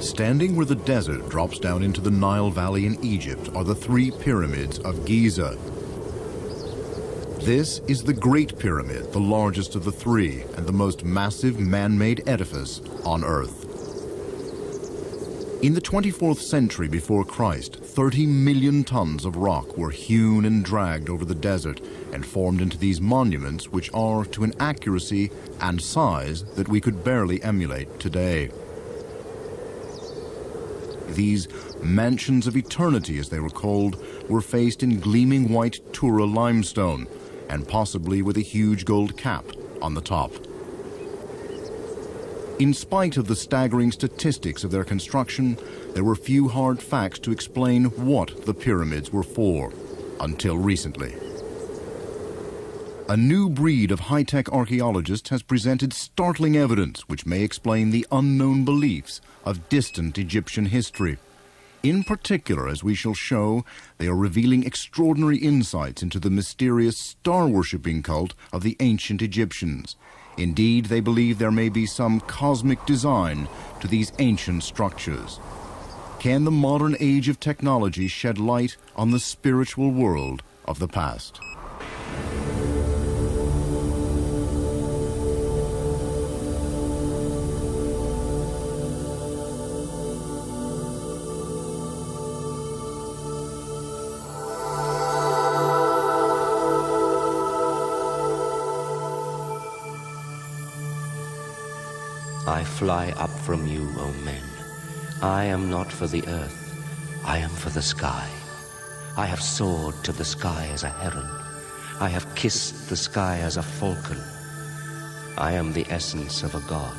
Standing where the desert drops down into the Nile Valley in Egypt are the three pyramids of Giza. This is the Great Pyramid, the largest of the three and the most massive man-made edifice on Earth. In the 24th century before Christ, 30 million tons of rock were hewn and dragged over the desert and formed into these monuments, which are to an accuracy and size that we could barely emulate today. These mansions of eternity, as they were called, were faced in gleaming white Tura limestone, and possibly with a huge gold cap on the top. In spite of the staggering statistics of their construction, there were few hard facts to explain what the pyramids were for, until recently. A new breed of high-tech archaeologists has presented startling evidence which may explain the unknown beliefs of distant Egyptian history. In particular, as we shall show, they are revealing extraordinary insights into the mysterious star-worshipping cult of the ancient Egyptians. Indeed, they believe there may be some cosmic design to these ancient structures. Can the modern age of technology shed light on the spiritual world of the past? I fly up from you, O men. I am not for the earth, I am for the sky. I have soared to the sky as a heron. I have kissed the sky as a falcon. I am the essence of a god,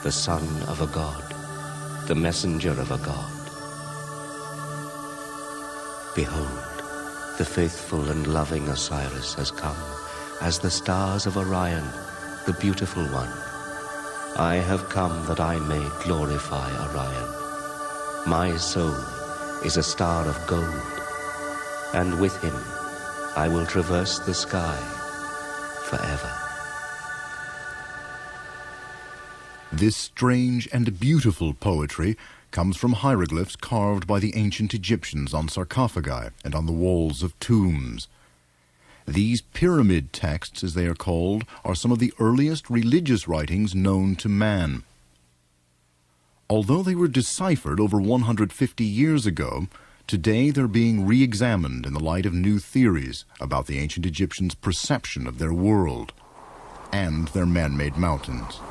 the son of a god, the messenger of a god. Behold, the faithful and loving Osiris has come, as the stars of Orion, the beautiful one. I have come that I may glorify Orion. My soul is a star of gold, and with him I will traverse the sky forever. This strange and beautiful poetry comes from hieroglyphs carved by the ancient Egyptians on sarcophagi and on the walls of tombs. These pyramid texts, as they are called, are some of the earliest religious writings known to man. Although they were deciphered over 150 years ago, today they're being re-examined in the light of new theories about the ancient Egyptians' perception of their world and their man-made mountains.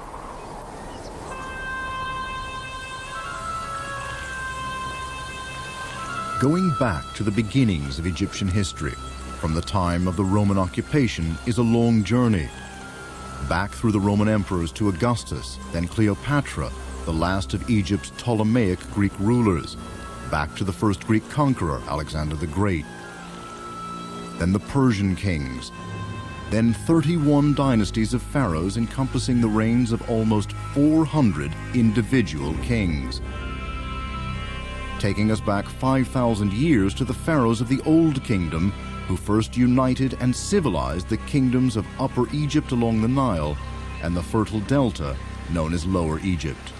Going back to the beginnings of Egyptian history, from the time of the Roman occupation, is a long journey. Back through the Roman emperors to Augustus, then Cleopatra, the last of Egypt's Ptolemaic Greek rulers, back to the first Greek conqueror, Alexander the Great, then the Persian kings, then 31 dynasties of pharaohs encompassing the reigns of almost 400 individual kings. Taking us back 5,000 years to the pharaohs of the Old Kingdom, who first united and civilized the kingdoms of Upper Egypt along the Nile and the fertile delta known as Lower Egypt.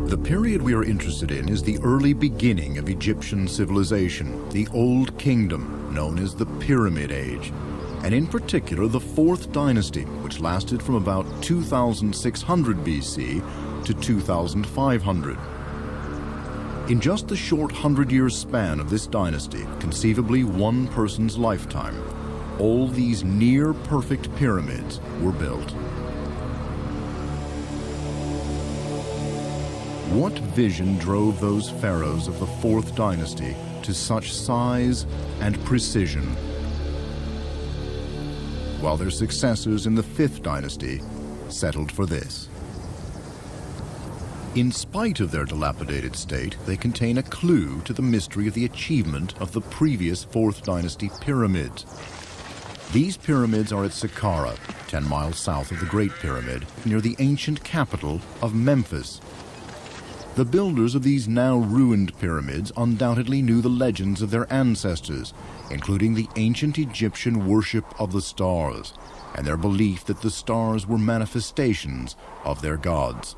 The period we are interested in is the early beginning of Egyptian civilization, the Old Kingdom, known as the Pyramid Age, and in particular the Fourth Dynasty, which lasted from about 2600 BC to 2500. In just the short 100-year span of this dynasty, conceivably one person's lifetime, all these near-perfect pyramids were built. What vision drove those pharaohs of the Fourth Dynasty to such size and precision, while their successors in the Fifth Dynasty settled for this? In spite of their dilapidated state, they contain a clue to the mystery of the achievement of the previous Fourth Dynasty pyramids. These pyramids are at Saqqara, 10 miles south of the Great Pyramid, near the ancient capital of Memphis. The builders of these now ruined pyramids undoubtedly knew the legends of their ancestors including the ancient Egyptian worship of the stars and their belief that the stars were manifestations of their gods.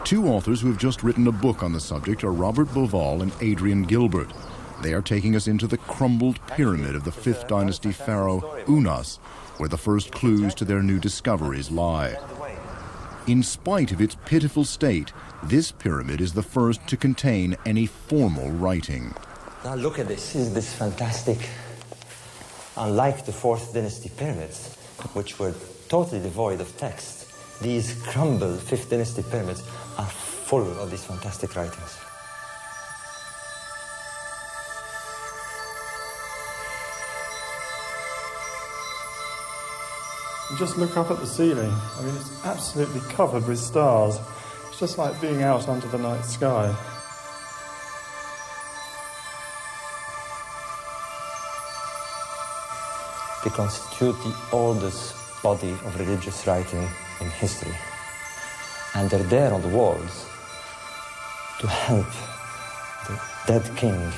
Two authors who have just written a book on the subject are Robert Bauval and Adrian Gilbert. They are taking us into the crumbled pyramid of the 5th dynasty pharaoh Unas, where the first clues to their new discoveries lie. In spite of its pitiful state, this pyramid is the first to contain any formal writing. Now look at this. Is this fantastic? Unlike the 4th dynasty pyramids, which were totally devoid of text, these crumbled 5th dynasty pyramids are full of these fantastic writings. You just look up at the ceiling. I mean, it's absolutely covered with stars. It's just like being out under the night sky. They constitute the oldest body of religious writing in history. And they're there on the walls to help the dead king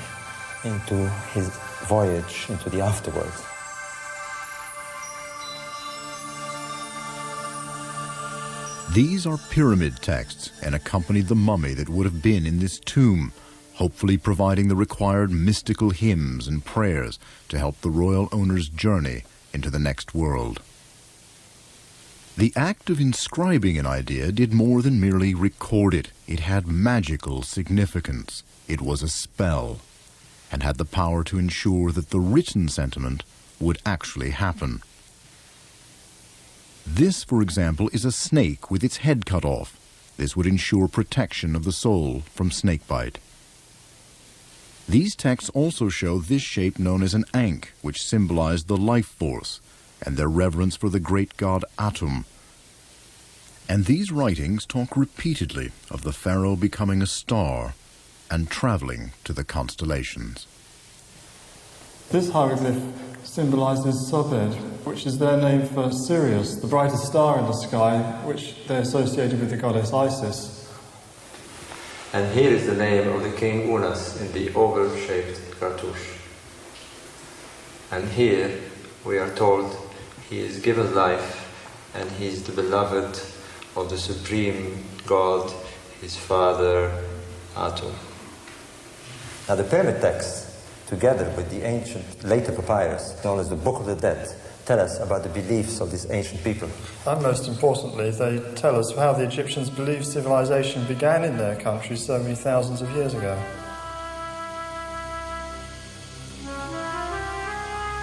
into his voyage into the afterworld. These are pyramid texts and accompanied the mummy that would have been in this tomb, hopefully providing the required mystical hymns and prayers to help the royal owner's journey into the next world. The act of inscribing an idea did more than merely record it. It had magical significance. It was a spell, and had the power to ensure that the written sentiment would actually happen. This, for example, is a snake with its head cut off. This would ensure protection of the soul from snakebite. These texts also show this shape known as an ankh, which symbolized the life force, and their reverence for the great god Atum. And these writings talk repeatedly of the pharaoh becoming a star and traveling to the constellations. This hieroglyph symbolizes Sobed, which is their name for Sirius, the brightest star in the sky, which they associated with the goddess Isis. And here is the name of the king Unas in the oval-shaped cartouche. And here we are told he is given life and he is the beloved of the supreme god, his father, Atum. Now the pyramid texts, together with the ancient later papyrus, known as the Book of the Dead, tell us about the beliefs of these ancient people. And most importantly, they tell us how the Egyptians believed civilization began in their country so many thousands of years ago.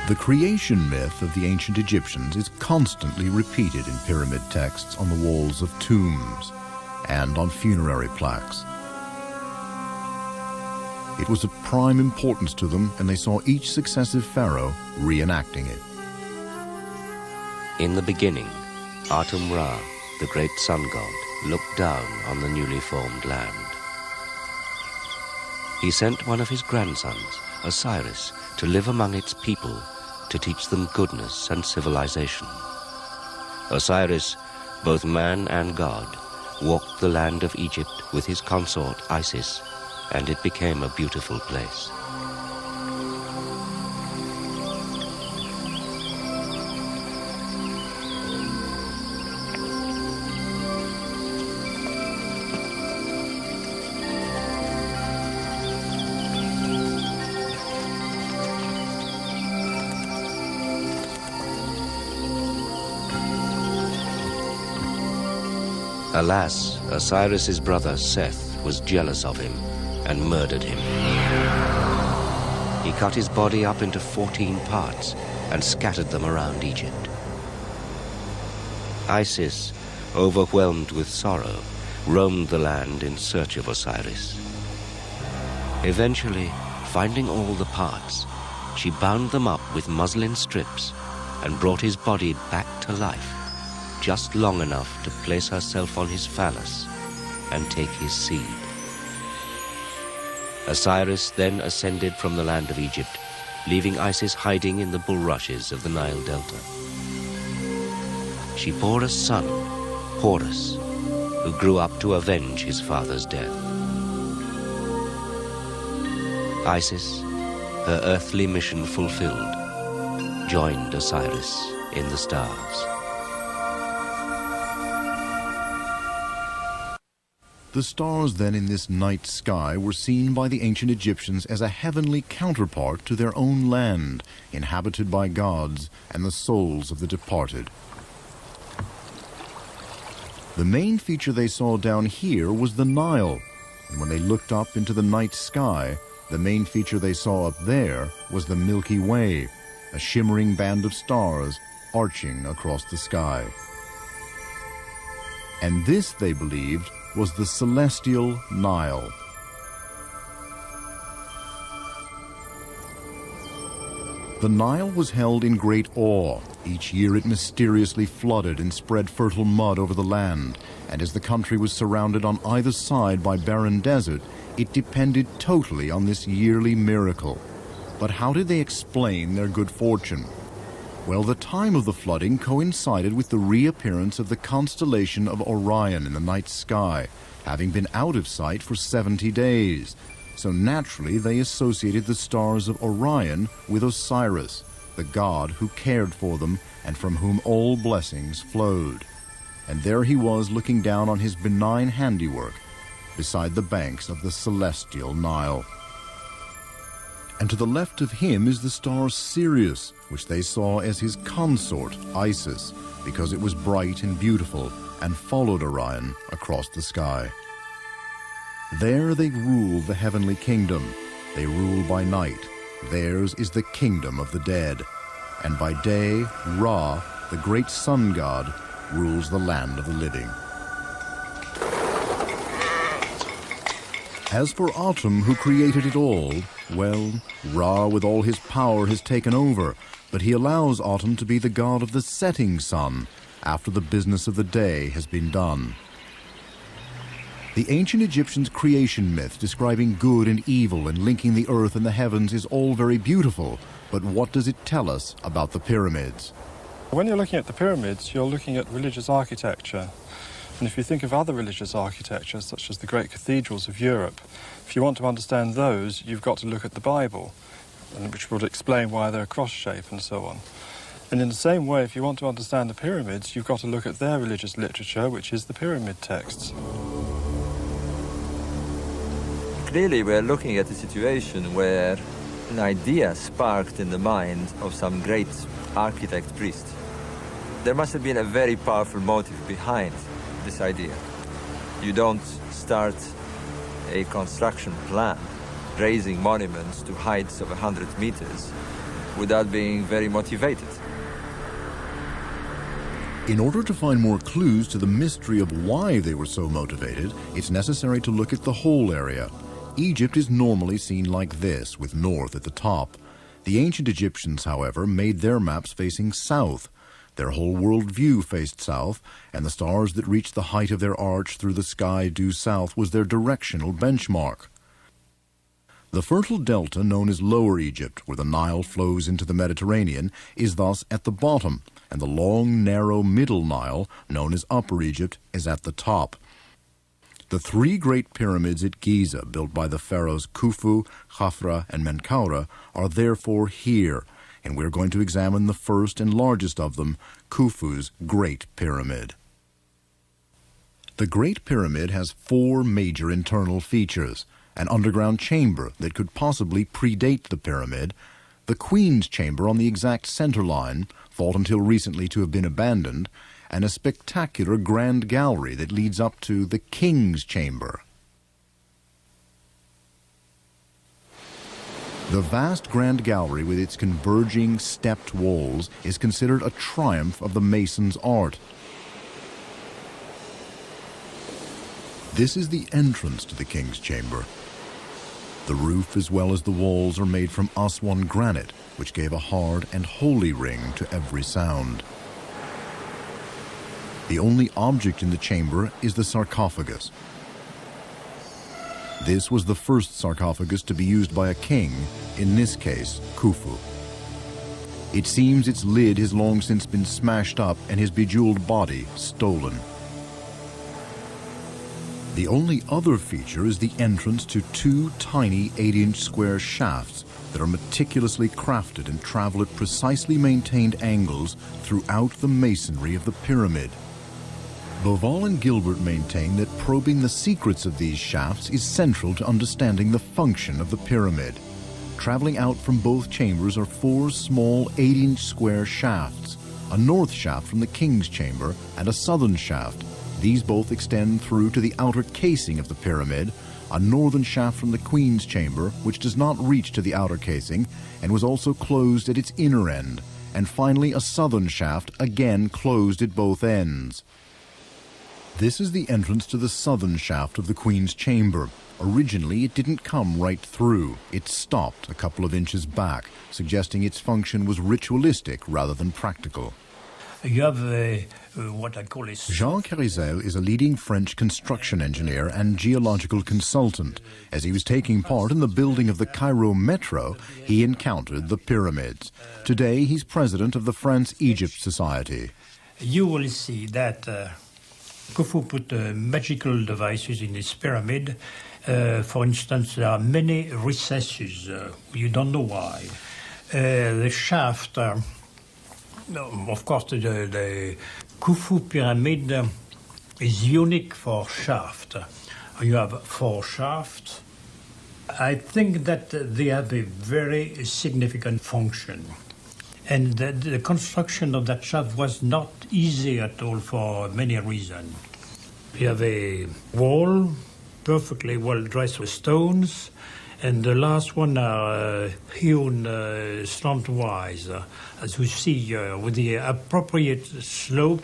The creation myth of the ancient Egyptians is constantly repeated in pyramid texts on the walls of tombs and on funerary plaques. It was of prime importance to them, and they saw each successive pharaoh reenacting it. In the beginning, Atum Ra, the great sun god, looked down on the newly formed land. He sent one of his grandsons, Osiris, to live among its people, to teach them goodness and civilization. Osiris, both man and god, walked the land of Egypt with his consort Isis, and it became a beautiful place. Alas, Osiris's brother Seth was jealous of him and murdered him. He cut his body up into 14 parts and scattered them around Egypt. Isis, overwhelmed with sorrow, roamed the land in search of Osiris. Eventually, finding all the parts, she bound them up with muslin strips and brought his body back to life, just long enough to place herself on his phallus and take his seed. Osiris then ascended from the land of Egypt, leaving Isis hiding in the bulrushes of the Nile Delta. She bore a son, Horus, who grew up to avenge his father's death. Isis, her earthly mission fulfilled, joined Osiris in the stars. The stars then in this night sky were seen by the ancient Egyptians as a heavenly counterpart to their own land, inhabited by gods and the souls of the departed. The main feature they saw down here was the Nile, and when they looked up into the night sky, the main feature they saw up there was the Milky Way, a shimmering band of stars arching across the sky. And this, they believed, was the celestial Nile. The Nile was held in great awe. Each year it mysteriously flooded and spread fertile mud over the land, and as the country was surrounded on either side by barren desert, it depended totally on this yearly miracle. But how did they explain their good fortune? Well, the time of the flooding coincided with the reappearance of the constellation of Orion in the night sky, having been out of sight for 70 days. So naturally they associated the stars of Orion with Osiris, the god who cared for them and from whom all blessings flowed. And there he was looking down on his benign handiwork beside the banks of the celestial Nile. And to the left of him is the star Sirius, which they saw as his consort, Isis, because it was bright and beautiful and followed Orion across the sky. There they rule the heavenly kingdom. They rule by night. Theirs is the kingdom of the dead. And by day, Ra, the great sun god, rules the land of the living. As for Autumn, who created it all, well, Ra with all his power has taken over, but he allows Autumn to be the god of the setting sun after the business of the day has been done. The ancient Egyptians' creation myth describing good and evil and linking the earth and the heavens is all very beautiful, but what does it tell us about the pyramids? When you're looking at the pyramids, you're looking at religious architecture. And if you think of other religious architecture, such as the great cathedrals of Europe, if you want to understand those, you've got to look at the Bible, which would explain why they're cross-shaped and so on. And in the same way, if you want to understand the pyramids, you've got to look at their religious literature, which is the pyramid texts. Clearly, we're looking at a situation where an idea sparked in the mind of some great architect priest. There must have been a very powerful motive behind this idea. You don't start a construction plan raising monuments to heights of 100 meters without being very motivated. In order to find more clues to the mystery of why they were so motivated, it's necessary to look at the whole area. Egypt is normally seen like this, with north at the top. The ancient Egyptians, however, made their maps facing south. Their whole world view faced south, and the stars that reached the height of their arch through the sky due south was their directional benchmark. The fertile delta known as Lower Egypt, where the Nile flows into the Mediterranean, is thus at the bottom, and the long, narrow Middle Nile, known as Upper Egypt, is at the top. The three great pyramids at Giza, built by the pharaohs Khufu, Khafra, and Menkaura, are therefore here, and we're going to examine the first and largest of them, Khufu's Great Pyramid. The Great Pyramid has four major internal features: an underground chamber that could possibly predate the pyramid, the Queen's Chamber on the exact center line, thought until recently to have been abandoned, and a spectacular grand gallery that leads up to the King's Chamber. The vast grand gallery with its converging stepped walls is considered a triumph of the mason's art. This is the entrance to the King's Chamber. The roof as well as the walls are made from Aswan granite, which gave a hard and holy ring to every sound. The only object in the chamber is the sarcophagus. This was the first sarcophagus to be used by a king, in this case, Khufu. It seems its lid has long since been smashed up and his bejeweled body stolen. The only other feature is the entrance to two tiny 8-inch square shafts that are meticulously crafted and travel at precisely maintained angles throughout the masonry of the pyramid. Boval and Gilbert maintain that probing the secrets of these shafts is central to understanding the function of the pyramid. Traveling out from both chambers are four small 8-inch square shafts, a north shaft from the king's chamber and a southern shaft. These both extend through to the outer casing of the pyramid, a northern shaft from the queen's chamber, which does not reach to the outer casing and was also closed at its inner end, and finally a southern shaft, again closed at both ends. This is the entrance to the southern shaft of the queen's chamber. Originally, it didn't come right through. It stopped a couple of inches back, suggesting its function was ritualistic rather than practical. You have what I call a... Jean Carizel is a leading French construction engineer and geological consultant. As he was taking part in the building of the Cairo Metro, he encountered the pyramids. Today, he's president of the France-Egypt Society. You will see that Khufu put magical devices in this pyramid. For instance, there are many recesses. You don't know why. The shaft... of course, the Khufu pyramid is unique for shaft. You have 4 shafts. I think that they have a very significant function. And the construction of that shaft was not easy at all for many reasons. You have a wall perfectly well dressed with stones, and the last one are hewn slantwise, as you see, with the appropriate slope.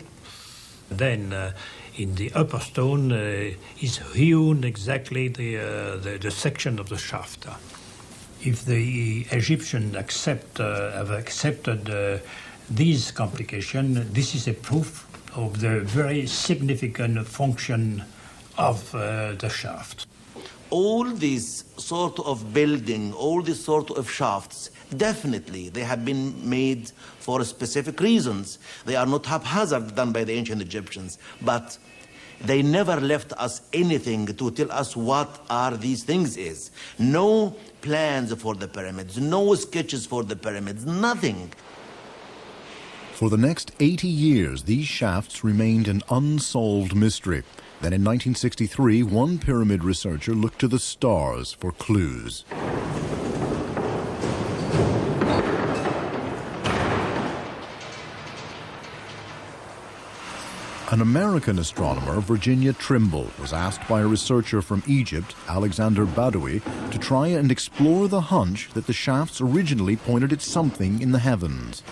Then in the upper stone is hewn exactly the section of the shaft. If the Egyptians have accepted these complications, this is a proof of the very significant function of the shaft. All these sort of building, all these sort of shafts, definitely they have been made for specific reasons. They are not haphazard done by the ancient Egyptians, but they never left us anything to tell us what are these things is. No plans for the pyramids, no sketches for the pyramids, nothing. For the next 80 years, these shafts remained an unsolved mystery. Then in 1963, one pyramid researcher looked to the stars for clues. An American astronomer, Virginia Trimble, was asked by a researcher from Egypt, Alexander Badoui, to try and explore the hunch that the shafts originally pointed at something in the heavens.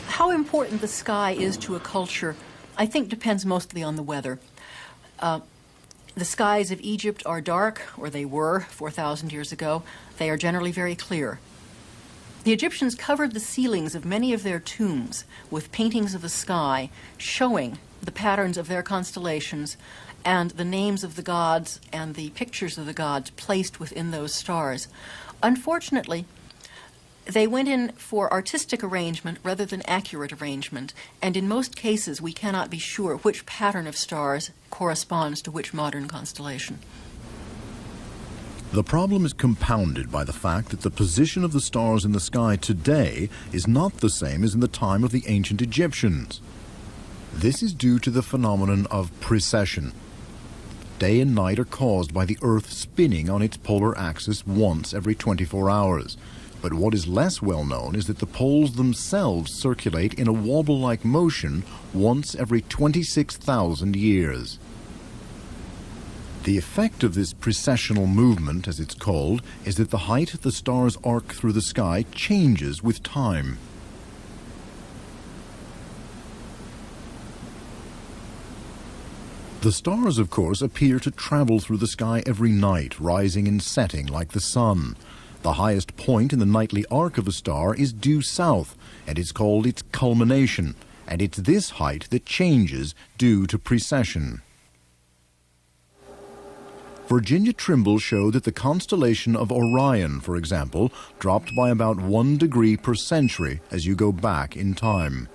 How important the sky is to a culture, I think, depends mostly on the weather. The skies of Egypt are dark, or they were 4,000 years ago. They are generally very clear. The Egyptians covered the ceilings of many of their tombs with paintings of the sky showing the patterns of their constellations and the names of the gods and the pictures of the gods placed within those stars. Unfortunately, they went in for artistic arrangement rather than accurate arrangement, and in most cases we cannot be sure which pattern of stars corresponds to which modern constellation. The problem is compounded by the fact that the position of the stars in the sky today is not the same as in the time of the ancient Egyptians. This is due to the phenomenon of precession. Day and night are caused by the Earth spinning on its polar axis once every 24 hours. But what is less well known is that the poles themselves circulate in a wobble-like motion once every 26,000 years. The effect of this precessional movement, as it's called, is that the height the stars arc through the sky changes with time. The stars, of course, appear to travel through the sky every night, rising and setting like the sun. The highest point in the nightly arc of a star is due south, and it's called its culmination, and it's this height that changes due to precession. Virginia Trimble showed that the constellation of Orion, for example, dropped by about 1 degree per century as you go back in time.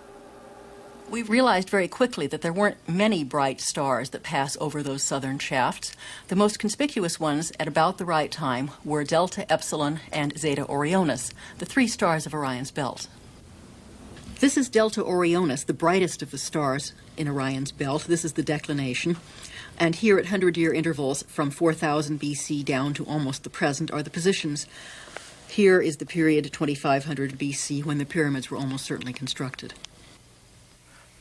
We realized very quickly that there weren't many bright stars that pass over those southern shafts. The most conspicuous ones at about the right time were Delta Epsilon and Zeta Orionis, the three stars of Orion's belt. This is Delta Orionis, the brightest of the stars in Orion's belt. This is the declination. And here at 100-year intervals from 4000 BC down to almost the present are the positions. Here is the period 2500 BC when the pyramids were almost certainly constructed.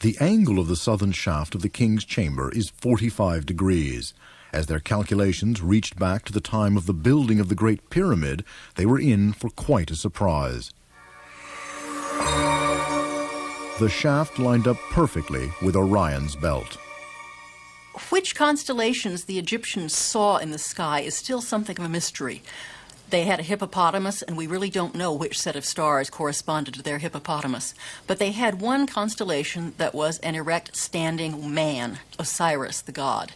The angle of the southern shaft of the king's chamber is 45 degrees. As their calculations reached back to the time of the building of the Great Pyramid, they were in for quite a surprise. The shaft lined up perfectly with Orion's belt. Which constellations the Egyptians saw in the sky is still something of a mystery. They had a hippopotamus, and we really don't know which set of stars corresponded to their hippopotamus. But they had one constellation that was an erect, standing man, Osiris, the god.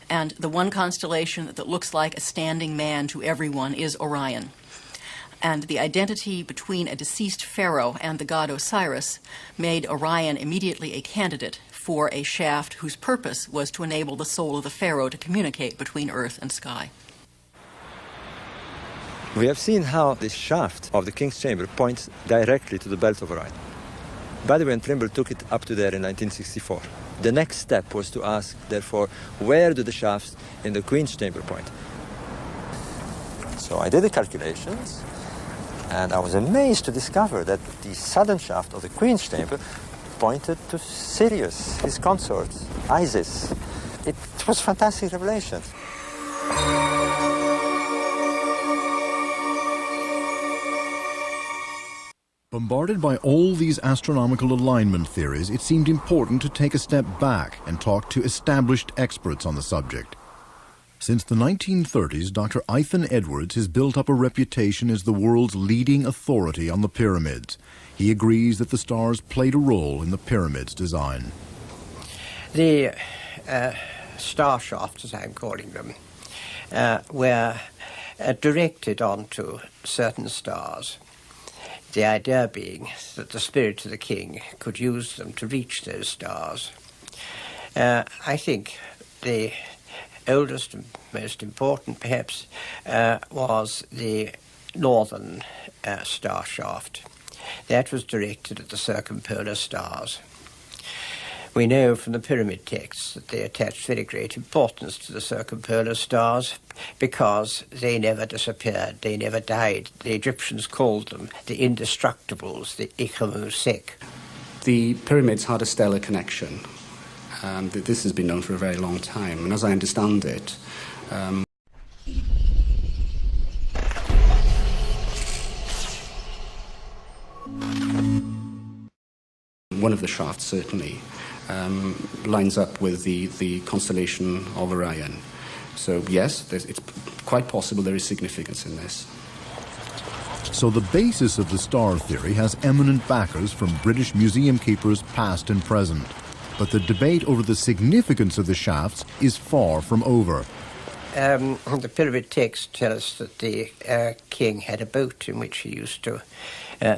And the one constellation that looks like a standing man to everyone is Orion. And the identity between a deceased pharaoh and the god Osiris made Orion immediately a candidate for a shaft whose purpose was to enable the soul of the pharaoh to communicate between earth and sky. We have seen how the shaft of the king's chamber points directly to the belt of Orion. Badawi and Trimble took it up to there in 1964. The next step was to ask, therefore, where do the shafts in the queen's chamber point? So I did the calculations, and I was amazed to discover that the southern shaft of the queen's chamber pointed to Sirius, his consort, Isis. It was a fantastic revelation. Bombarded by all these astronomical alignment theories, it seemed important to take a step back and talk to established experts on the subject. Since the 1930s, Dr. Ethan Edwards has built up a reputation as the world's leading authority on the pyramids. He agrees that the stars played a role in the pyramids' design. The star shafts, as I'm calling them, were directed onto certain stars. The idea being that the spirit of the king could use them to reach those stars. I think the oldest and most important, perhaps, was the northern star shaft. That was directed at the circumpolar stars. We know from the pyramid texts that they attached very great importance to the circumpolar stars because they never disappeared, they never died. The Egyptians called them the indestructibles, the Ikamu Sek. The pyramids had a stellar connection. This has been known for a very long time, and as I understand it, one of the shafts certainly lines up with the constellation of Orion. So yes, it's quite possible there is significance in this. So the basis of the star theory has eminent backers from British museum keepers past and present. But the debate over the significance of the shafts is far from over. The pyramid texts tell us that the king had a boat in which he used to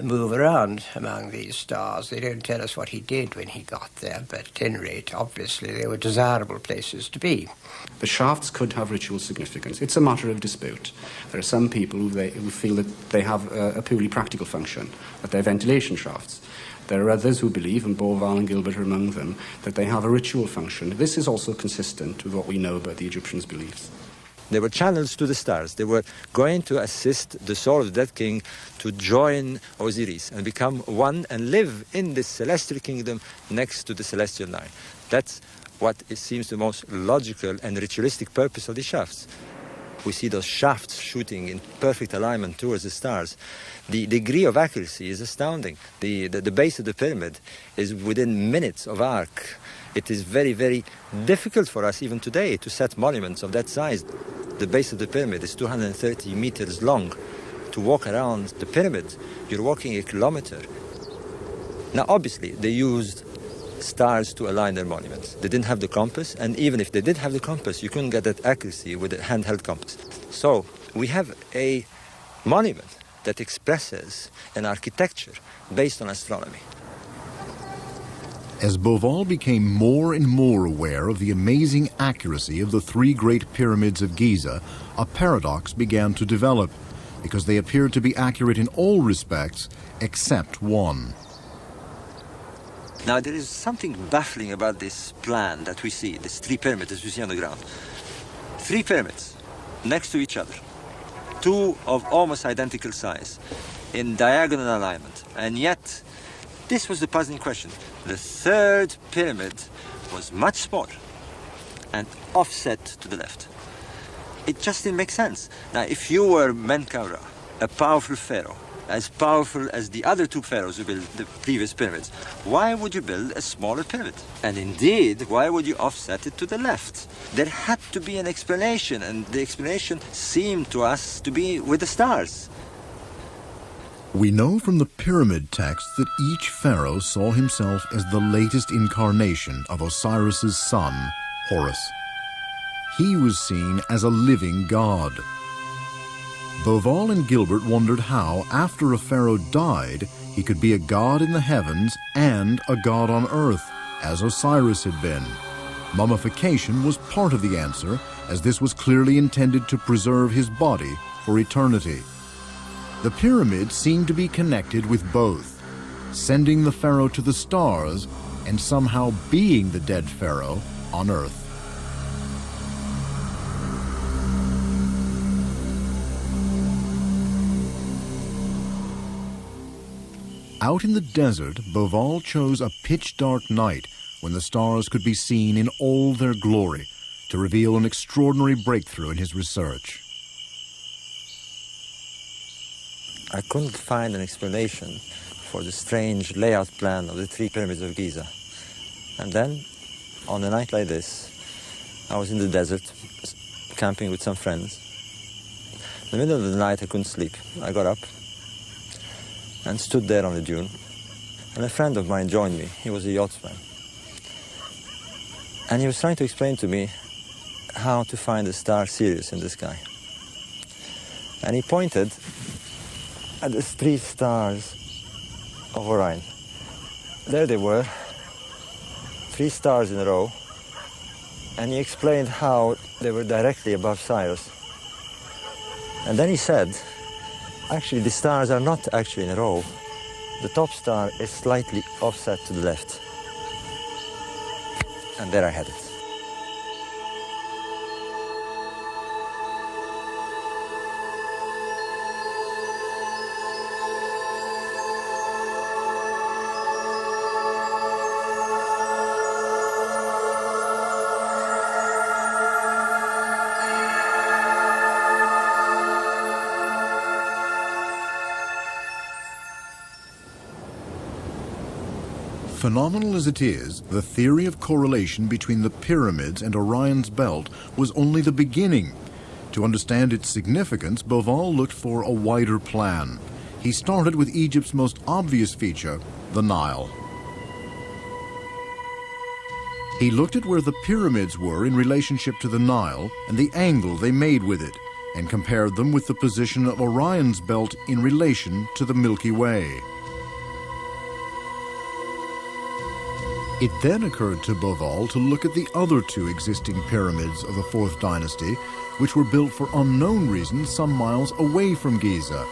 move around among these stars. They don't tell us what he did when he got there, but at any rate, obviously, they were desirable places to be. The shafts could have ritual significance. It's a matter of dispute. There are some people who feel that they have a purely practical function, that they're ventilation shafts. There are others who believe, and Beauval and Gilbert are among them, that they have a ritual function. This is also consistent with what we know about the Egyptians' beliefs. They were channels to the stars. They were going to assist the soul of the dead king to join Osiris and become one and live in this celestial kingdom next to the celestial line. That's what it seems the most logical and ritualistic purpose of the shafts. We see those shafts shooting in perfect alignment towards the stars. The degree of accuracy is astounding. The base of the pyramid is within minutes of arc. It is very, very difficult for us even today to set monuments of that size. The base of the pyramid is 230 meters long. To walk around the pyramid, you're walking a kilometer. Now, obviously, they used stars to align their monuments. They didn't have the compass, and even if they did have the compass, you couldn't get that accuracy with a handheld compass. So we have a monument that expresses an architecture based on astronomy. As Beauval became more and more aware of the amazing accuracy of the three great pyramids of Giza, a paradox began to develop, because they appeared to be accurate in all respects except one. Now, there is something baffling about this plan that we see, these three pyramids as we see on the ground. Three pyramids next to each other, two of almost identical size, in diagonal alignment, and yet this was the puzzling question. The third pyramid was much smaller and offset to the left. It just didn't make sense. Now, if you were Menkaura, a powerful pharaoh, as powerful as the other two pharaohs who built the previous pyramids, why would you build a smaller pyramid? And indeed, why would you offset it to the left? There had to be an explanation, and the explanation seemed to us to be with the stars. We know from the pyramid texts that each pharaoh saw himself as the latest incarnation of Osiris's son, Horus. He was seen as a living god. Beauval and Gilbert wondered how, after a pharaoh died, he could be a god in the heavens and a god on earth, as Osiris had been. Mummification was part of the answer, as this was clearly intended to preserve his body for eternity. The pyramids seemed to be connected with both, sending the pharaoh to the stars and somehow being the dead pharaoh on earth. Out in the desert, Beauval chose a pitch-dark night when the stars could be seen in all their glory to reveal an extraordinary breakthrough in his research. I couldn't find an explanation for the strange layout plan of the three pyramids of Giza. And then, on a night like this, I was in the desert, camping with some friends. In the middle of the night, I couldn't sleep. I got up and stood there on the dune. And a friend of mine joined me. He was a yachtsman. And he was trying to explain to me how to find the star Sirius in the sky. And he pointed at the three stars of Orion. There they were, three stars in a row, and he explained how they were directly above Sirius. And then he said, actually the stars are not actually in a row. The top star is slightly offset to the left. And there I had it. Phenomenal as it is, the theory of correlation between the pyramids and Orion's belt was only the beginning. To understand its significance, Beauval looked for a wider plan. He started with Egypt's most obvious feature, the Nile. He looked at where the pyramids were in relationship to the Nile and the angle they made with it, and compared them with the position of Orion's belt in relation to the Milky Way. It then occurred to Beauval to look at the other two existing pyramids of the Fourth Dynasty, which were built for unknown reasons some miles away from Giza.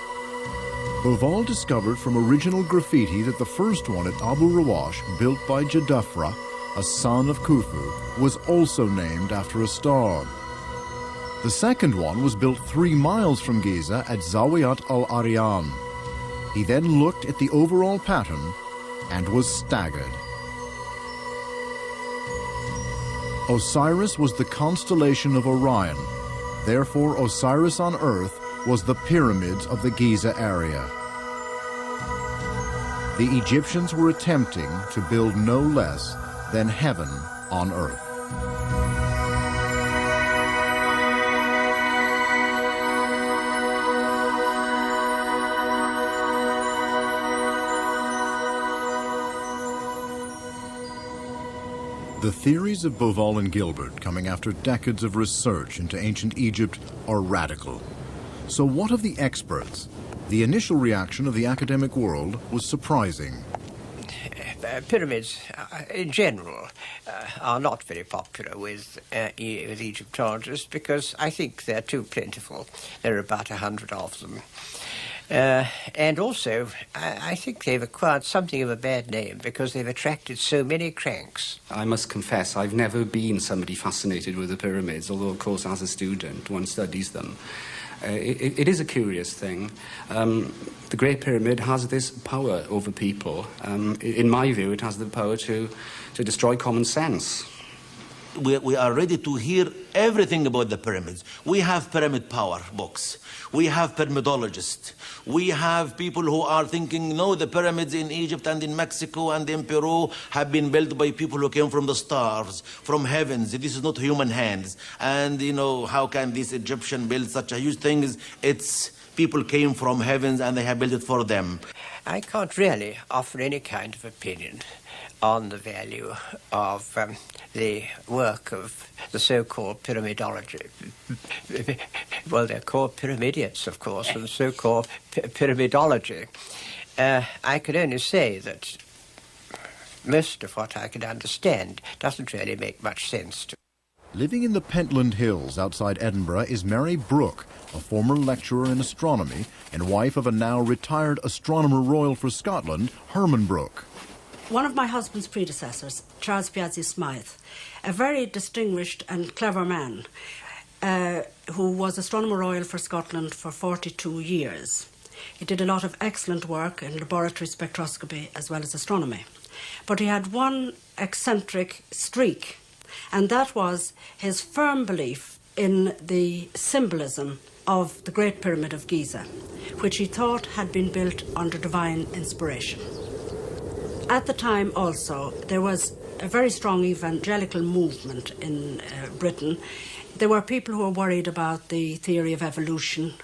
Beauval discovered from original graffiti that the first one at Abu Rawash, built by Jedafra, a son of Khufu, was also named after a star. The second one was built 3 miles from Giza at Zawiyat al-Aryan. He then looked at the overall pattern and was staggered. Osiris was the constellation of Orion. Therefore, Osiris on Earth was the pyramids of the Giza area. The Egyptians were attempting to build no less than heaven on earth. The theories of Beauval and Gilbert, coming after decades of research into ancient Egypt, are radical. So what of the experts? The initial reaction of the academic world was surprising. pyramids in general are not very popular with Egyptologists because I think they're too plentiful. There are about 100 of them. And also, I think they've acquired something of a bad name because they've attracted so many cranks. I must confess, I've never been somebody fascinated with the pyramids, although, of course, as a student, one studies them. It is a curious thing. The Great Pyramid has this power over people. In my view, it has the power to destroy common sense. We are ready to hear everything about the pyramids. We have pyramid power books. We have pyramidologists. We have people who are thinking, no, the pyramids in Egypt and in Mexico and in Peru have been built by people who came from the stars, from heavens. This is not human hands. And, you know, how can this Egyptian build such a huge thing? It's people came from heavens and they have built it for them. I can't really offer any kind of opinion on the value of the work of the so-called pyramidology. Well, they're called pyramidians, of course, and the so-called pyramidology. I can only say that most of what I can understand doesn't really make much sense to me. Living in the Pentland Hills outside Edinburgh is Mary Brooke, a former lecturer in astronomy and wife of a now retired Astronomer Royal for Scotland, Herman Brooke. One of my husband's predecessors, Charles Piazzi Smythe, a very distinguished and clever man who was Astronomer Royal for Scotland for 42 years. He did a lot of excellent work in laboratory spectroscopy as well as astronomy. But he had one eccentric streak, and that was his firm belief in the symbolism of the Great Pyramid of Giza, which he thought had been built under divine inspiration. At the time also, there was a very strong evangelical movement in Britain. There were people who were worried about the theory of evolution.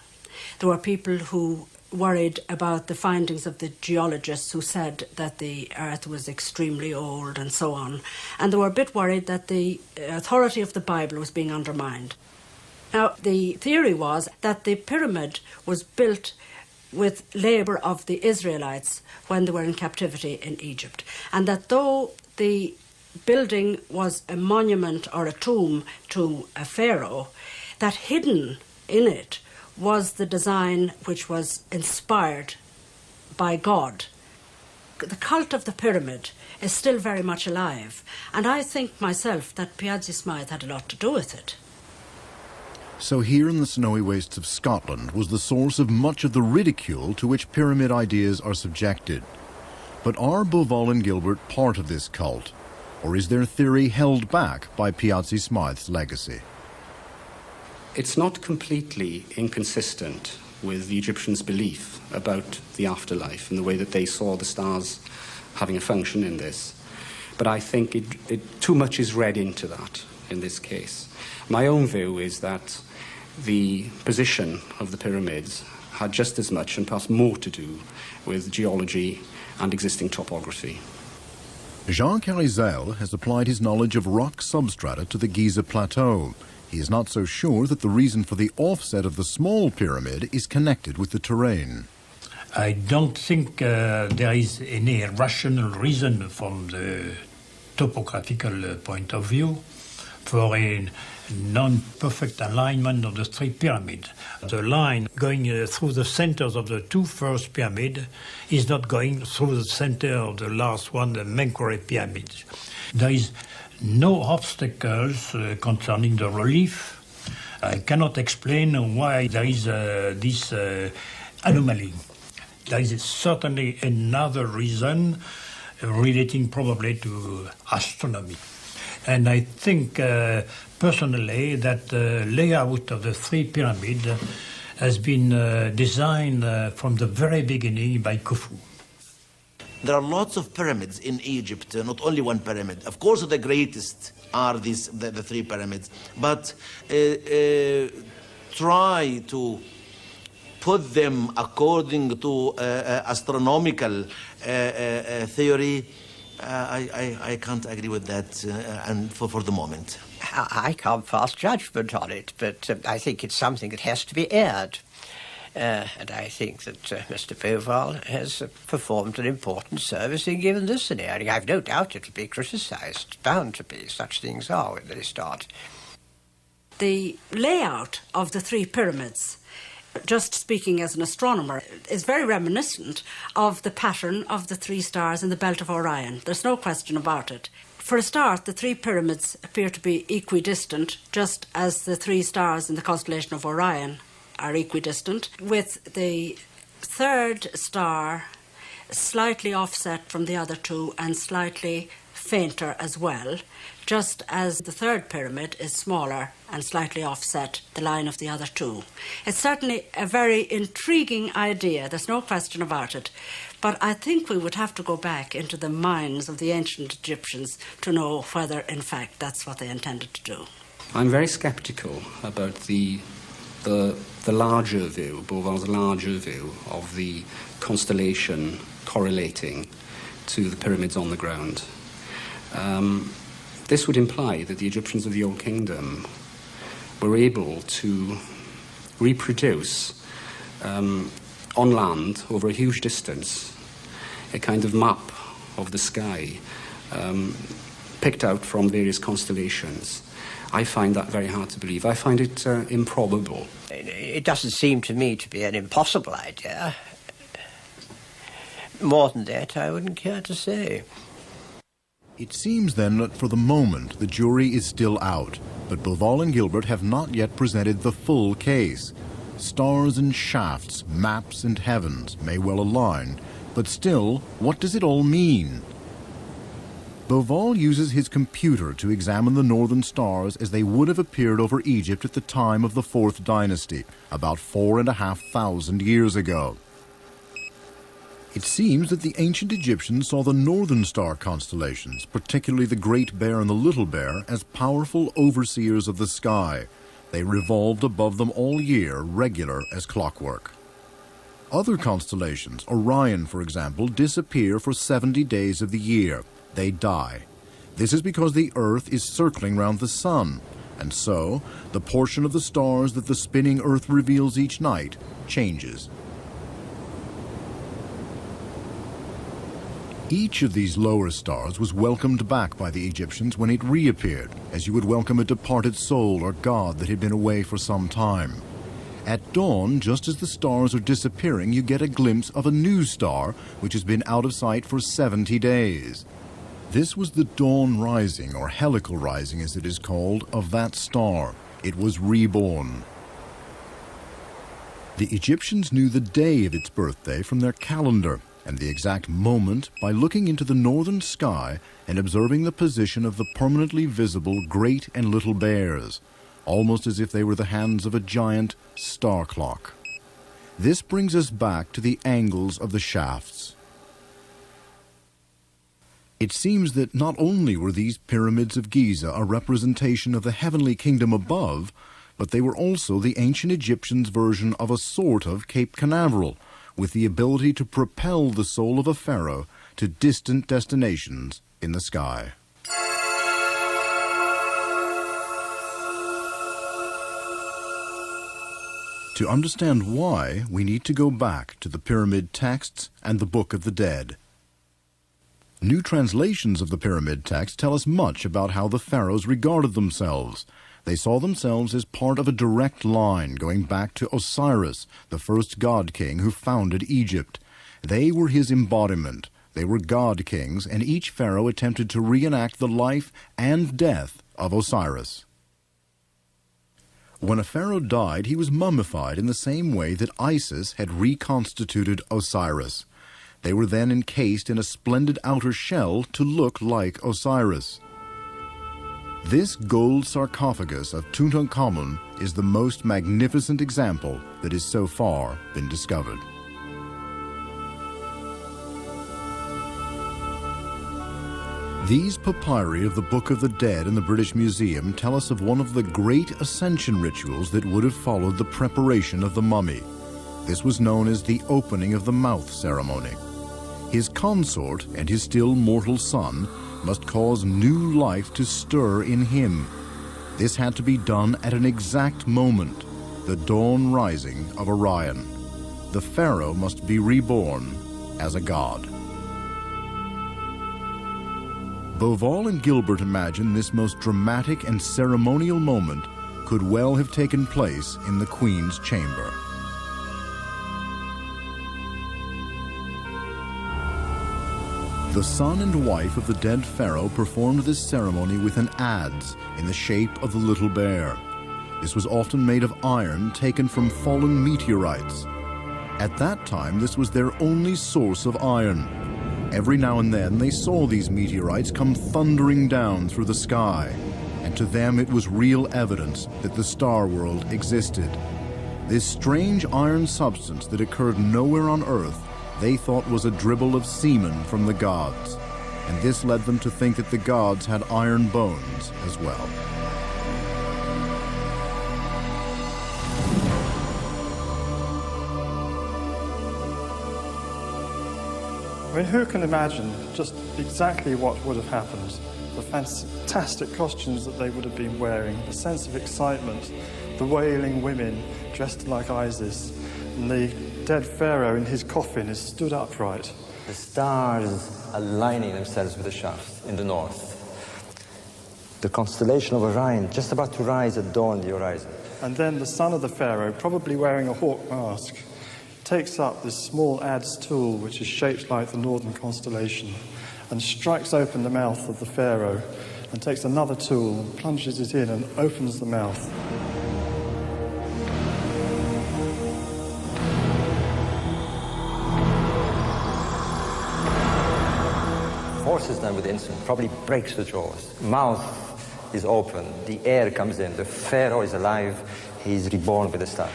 There were people who worried about the findings of the geologists who said that the Earth was extremely old and so on. And they were a bit worried that the authority of the Bible was being undermined. Now, the theory was that the pyramid was built with labour of the Israelites when they were in captivity in Egypt, and that though the building was a monument or a tomb to a pharaoh, that hidden in it was the design which was inspired by God. The cult of the pyramid is still very much alive, and I think myself that Piazzi Smythe had a lot to do with it. So here in the snowy wastes of Scotland was the source of much of the ridicule to which pyramid ideas are subjected. But are Bauval and Gilbert part of this cult? Or is their theory held back by Piazzi Smythe's legacy? It's not completely inconsistent with the Egyptians' belief about the afterlife and the way that they saw the stars having a function in this. But I think too much is read into that in this case. My own view is that the position of the pyramids had just as much and perhaps more to do with geology and existing topography. Jean Carizel has applied his knowledge of rock substrata to the Giza Plateau. He is not so sure that the reason for the offset of the small pyramid is connected with the terrain. I don't think there is any rational reason from the topographical point of view for a non-perfect alignment of the three pyramids. The line going through the centers of the two first pyramids is not going through the center of the last one, the Menkaure pyramid. There is no obstacles concerning the relief. I cannot explain why there is this anomaly. There is certainly another reason relating probably to astronomy. And I think personally that the layout of the three pyramids has been designed from the very beginning by Khufu. There are lots of pyramids in Egypt, not only one pyramid. Of course, the greatest are the three pyramids. But try to put them according to astronomical theory, I can't agree with that and for the moment. I can't pass judgment on it, but I think it's something that has to be aired. And I think that Mr. Beauval has performed an important service in giving this an airing. I've no doubt it'll be criticised. Bound to be. Such things are when they start. The layout of the three pyramids, just speaking as an astronomer, is very reminiscent of the pattern of the three stars in the belt of Orion. There's no question about it. For a start, the three pyramids appear to be equidistant, just as the three stars in the constellation of Orion are equidistant, with the third star slightly offset from the other two and slightly fainter as well, just as the third pyramid is smaller and slightly offset the line of the other two. It's certainly a very intriguing idea, there's no question about it, but I think we would have to go back into the minds of the ancient Egyptians to know whether, in fact, that's what they intended to do. I'm very sceptical about the larger view, Beauval's larger view of the constellation correlating to the pyramids on the ground. This would imply that the Egyptians of the Old Kingdom were able to reproduce on land over a huge distance a kind of map of the sky picked out from various constellations. I find that very hard to believe. I find it improbable. It doesn't seem to me to be an impossible idea. More than that, I wouldn't care to say. It seems then that for the moment the jury is still out, but Beauval and Gilbert have not yet presented the full case. Stars and shafts, maps and heavens may well align, but still, what does it all mean? Beauval uses his computer to examine the northern stars as they would have appeared over Egypt at the time of the Fourth Dynasty, about 4,500 years ago. It seems that the ancient Egyptians saw the northern star constellations, particularly the Great Bear and the Little Bear, as powerful overseers of the sky. They revolved above them all year, regular as clockwork. Other constellations, Orion for example, disappear for 70 days of the year. They die. This is because the Earth is circling round the Sun, and so the portion of the stars that the spinning Earth reveals each night changes. Each of these lower stars was welcomed back by the Egyptians when it reappeared, as you would welcome a departed soul or god that had been away for some time. At dawn, just as the stars are disappearing, you get a glimpse of a new star which has been out of sight for 70 days. This was the dawn rising, or helical rising as it is called, of that star. It was reborn. The Egyptians knew the day of its birthday from their calendar, and the exact moment by looking into the northern sky and observing the position of the permanently visible Great and Little Bears, almost as if they were the hands of a giant star clock. This brings us back to the angles of the shafts. It seems that not only were these pyramids of Giza a representation of the heavenly kingdom above, but they were also the ancient Egyptians' version of a sort of Cape Canaveral, with the ability to propel the soul of a pharaoh to distant destinations in the sky. To understand why, we need to go back to the pyramid texts and the Book of the Dead. New translations of the pyramid text tell us much about how the pharaohs regarded themselves. They saw themselves as part of a direct line going back to Osiris, the first god king who founded Egypt. They were his embodiment. They were god kings, and each pharaoh attempted to reenact the life and death of Osiris. When a pharaoh died, he was mummified in the same way that Isis had reconstituted Osiris. They were then encased in a splendid outer shell to look like Osiris. This gold sarcophagus of Tutankhamun is the most magnificent example that has so far been discovered. These papyri of the Book of the Dead in the British Museum tell us of one of the great ascension rituals that would have followed the preparation of the mummy. This was known as the opening of the mouth ceremony. His consort and his still mortal son must cause new life to stir in him. This had to be done at an exact moment, the dawn rising of Orion. the pharaoh must be reborn as a god. Beauval and Gilbert imagine this most dramatic and ceremonial moment could well have taken place in the Queen's chamber. The son and wife of the dead pharaoh performed this ceremony with an adze in the shape of the little bear. This was often made of iron taken from fallen meteorites. At that time, this was their only source of iron. Every now and then, they saw these meteorites come thundering down through the sky, and to them it was real evidence that the star world existed. This strange iron substance that occurred nowhere on Earth they thought was a dribble of semen from the gods, and this led them to think that the gods had iron bones as well. I mean, who can imagine just exactly what would have happened? The fantastic costumes that they would have been wearing, the sense of excitement, the wailing women dressed like Isis, and the dead pharaoh in his coffin is stood upright. The stars aligning themselves with the shaft in the north. The constellation of Orion just about to rise at dawn on the horizon. And then the son of the pharaoh, probably wearing a hawk mask, takes up this small adze tool, which is shaped like the northern constellation, and strikes open the mouth of the pharaoh, and takes another tool and plunges it in and opens the mouth. Forces them with the instrument, probably breaks the jaws. Mouth is open, the air comes in, the pharaoh is alive, he is reborn with the stars.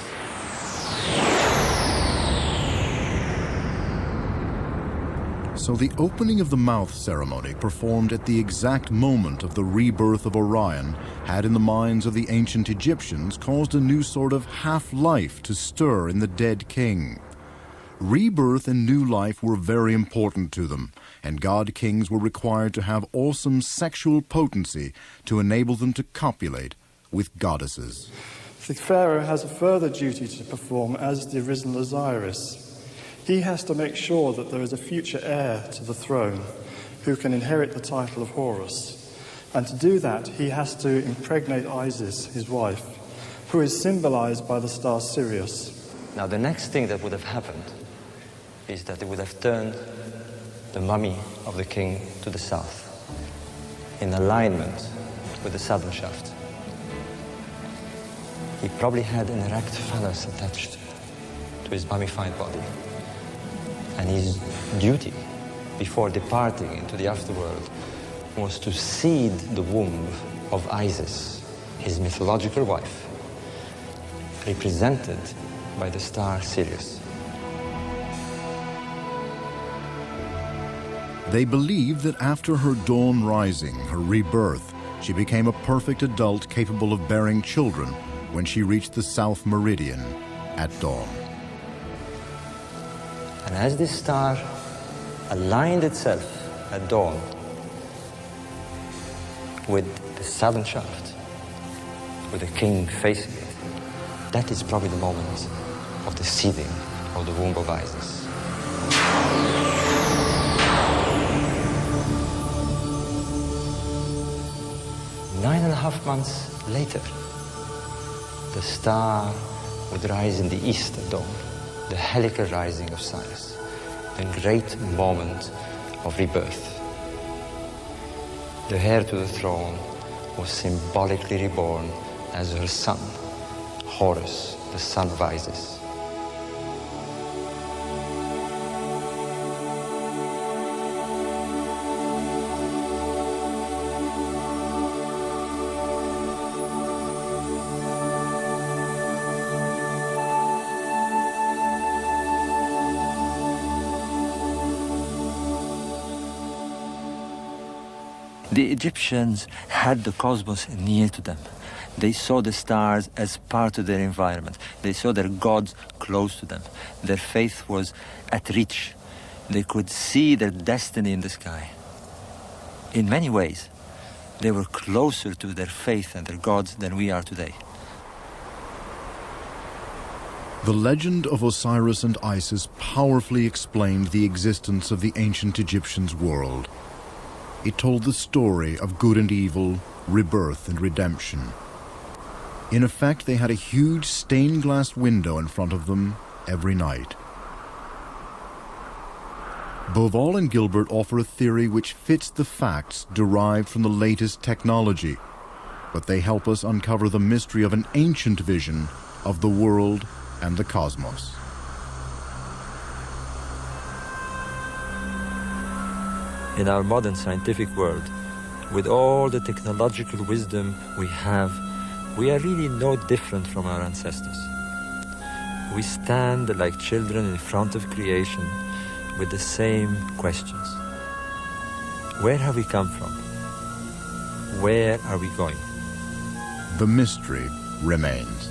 So the opening of the mouth ceremony, performed at the exact moment of the rebirth of Orion, had in the minds of the ancient Egyptians caused a new sort of half-life to stir in the dead king. Rebirth and new life were very important to them, and god kings were required to have awesome sexual potency to enable them to copulate with goddesses. The pharaoh has a further duty to perform as the arisen Osiris. He has to make sure that there is a future heir to the throne who can inherit the title of Horus. And to do that, he has to impregnate Isis, his wife, who is symbolized by the star Sirius. Now, the next thing that would have happened is that they would have turned the mummy of the king to the south, in alignment with the southern shaft. He probably had an erect phallus attached to his mummified body. And his duty before departing into the afterworld was to seed the womb of Isis, his mythological wife, represented by the star Sirius. They believed that after her dawn rising, her rebirth, she became a perfect adult capable of bearing children when she reached the south meridian at dawn. And as this star aligned itself at dawn with the southern shaft, with the king facing it, that is probably the moment of the seeding of the womb of Isis. Nine and a half months later, the star would rise in the east at dawn, the helical rising of Cyrus, the great moment of rebirth. The heir to the throne was symbolically reborn as her son, Horus, the son of Isis. The Egyptians had the cosmos near to them. They saw the stars as part of their environment. They saw their gods close to them. Their faith was at reach. They could see their destiny in the sky. In many ways, they were closer to their faith and their gods than we are today. The legend of Osiris and Isis powerfully explained the existence of the ancient Egyptians' world. It told the story of good and evil, rebirth and redemption. In effect, they had a huge stained glass window in front of them every night. Boval and Gilbert offer a theory which fits the facts derived from the latest technology, but they help us uncover the mystery of an ancient vision of the world and the cosmos. In our modern scientific world, with all the technological wisdom we have, we are really no different from our ancestors. We stand like children in front of creation with the same questions. Where have we come from? Where are we going? The mystery remains.